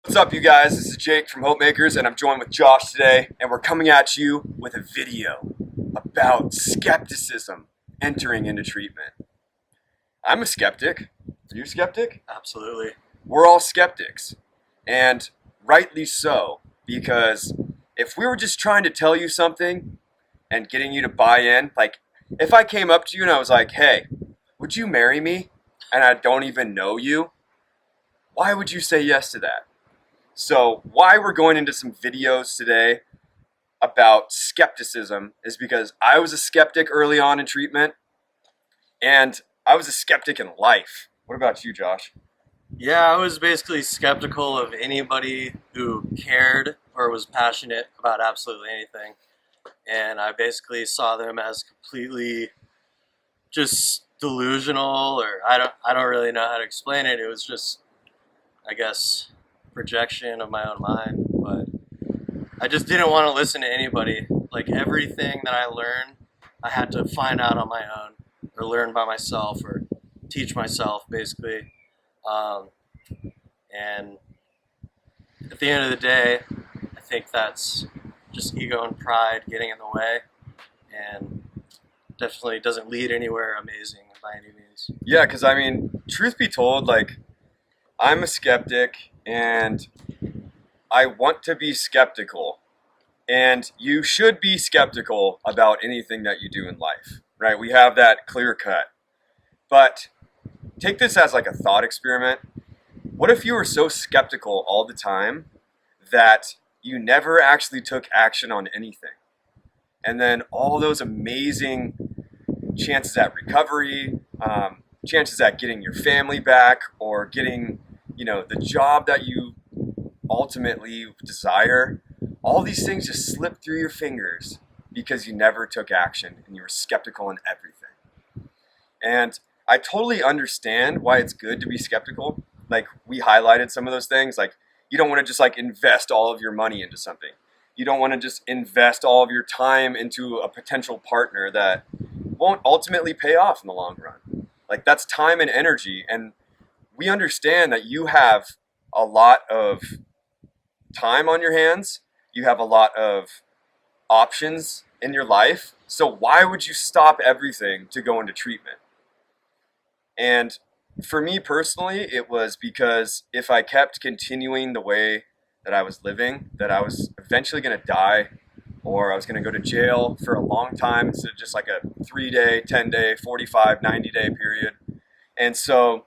What's up, you guys? This is Jake from HopeMakers, and I'm joined with Josh today, and we're coming at you with a video about skepticism entering into treatment. I'm a skeptic. Are you a skeptic? Absolutely. We're all skeptics, and rightly so, because if we were just trying to tell you something and getting you to buy in, like if I came up to you and I was like, hey, would you marry me? And I don't even know you, why would you say yes to that? So why we're going into some videos today about skepticism is because I was a skeptic early on in treatment, and I was a skeptic in life. What about you, Josh? Yeah, I was basically skeptical of anybody who cared or was passionate about absolutely anything. And I basically saw them as completely just delusional, or I don't really know how to explain it. It was just, I guess, projection of my own mind. But I just didn't want to listen to anybody. Like everything that I learned, I had to find out on my own or learn by myself or teach myself basically. Um, and at the end of the day, I think that's just ego and pride getting in the way, and definitely doesn't lead anywhere amazing by any means. Yeah, because I mean, truth be told, like, I'm a skeptic and I want to be skeptical. And you should be skeptical about anything that you do in life, right? We have that clear cut. But take this as like a thought experiment. What if you were so skeptical all the time that you never actually took action on anything? And then all those amazing chances at recovery, chances at getting your family back, or getting, the job that you ultimately desire, all these things just slip through your fingers because you never took action and you were skeptical in everything. And I totally understand why it's good to be skeptical. Like, we highlighted some of those things. Like, you don't want to just like invest all of your money into something. You don't want to just invest all of your time into a potential partner that won't ultimately pay off in the long run. Like, that's time and energy. And we understand that you have a lot of time on your hands. You have a lot of options in your life. So why would you stop everything to go into treatment? And for me personally, it was because if I kept continuing the way that I was living, that I was eventually going to die, or I was going to go to jail for a long time instead of just like a 3-day, 10-day, 45, 90-day period. And so,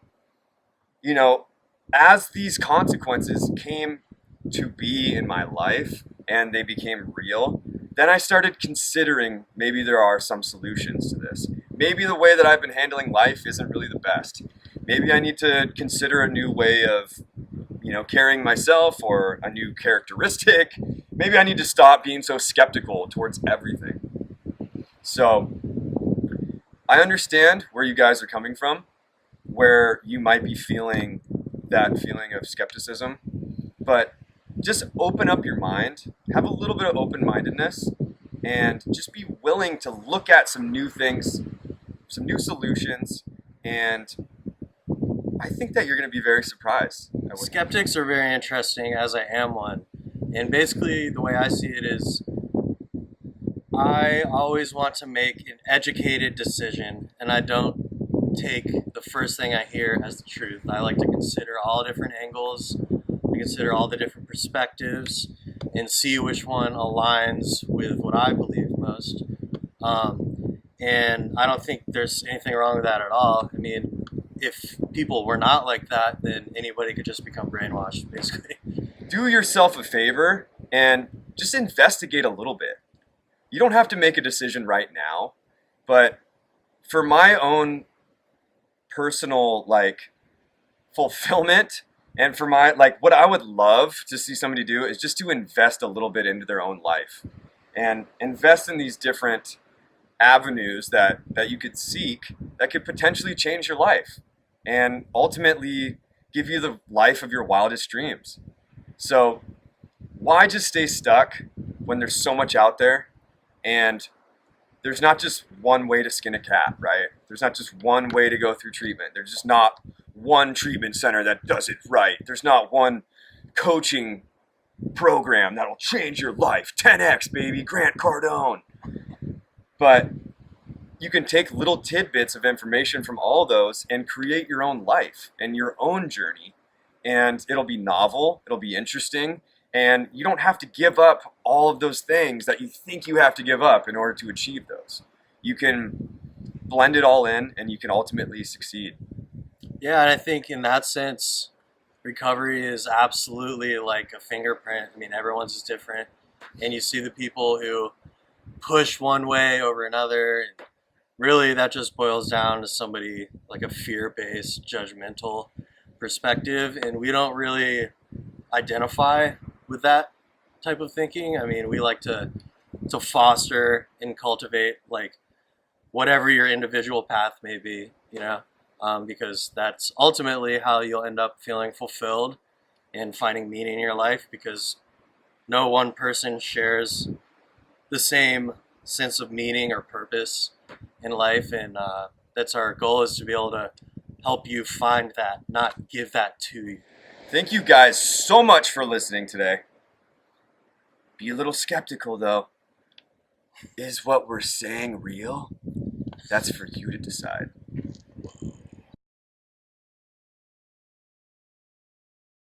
as these consequences came to be in my life and they became real, then I started considering maybe there are some solutions to this. Maybe the way that I've been handling life isn't really the best. Maybe I need to consider a new way of, carrying myself, or a new characteristic. Maybe I need to stop being so skeptical towards everything. So I understand where you guys are coming from, where you might be feeling that feeling of skepticism, but just open up your mind, have a little bit of open-mindedness, and just be willing to look at some new things, some new solutions, and I think that you're going to be very surprised. Skeptics are very interesting, as I am one. And basically, the way I see it is, I always want to make an educated decision, and I don't take the first thing I hear as the truth. I like to consider all different angles, I consider all the different perspectives, and see which one aligns with what I believe most. And I don't think there's anything wrong with that at all. I mean, if people were not like that, then anybody could just become brainwashed, basically. Do yourself a favor and just investigate a little bit. You don't have to make a decision right now, but for my own personal fulfillment, and for my what I would love to see somebody do is just to invest a little bit into their own life and invest in these different avenues that you could seek that could potentially change your life and ultimately give you the life of your wildest dreams. So why just stay stuck when there's so much out there? And there's not just one way to skin a cat, right? There's not just one way to go through treatment. There's just not one treatment center that does it right. There's not one coaching program that'll change your life. 10x, baby, Grant Cardone. But you can take little tidbits of information from all those and create your own life and your own journey. And it'll be novel, it'll be interesting, and you don't have to give up all of those things that you think you have to give up in order to achieve those. You can blend it all in and you can ultimately succeed. Yeah, and I think in that sense, recovery is absolutely like a fingerprint. I mean, everyone's is different, and you see the people who push one way over another. And really, that just boils down to somebody like a fear-based, judgmental perspective, and we don't really identify with that type of thinking. I mean, we like to foster and cultivate like whatever your individual path may be, because that's ultimately how you'll end up feeling fulfilled and finding meaning in your life, because no one person shares the same sense of meaning or purpose in life, and that's our goal, is to be able to help you find that, not give that to you. Thank you guys so much for listening today. Be a little skeptical though. Is what we're saying real? That's for you to decide.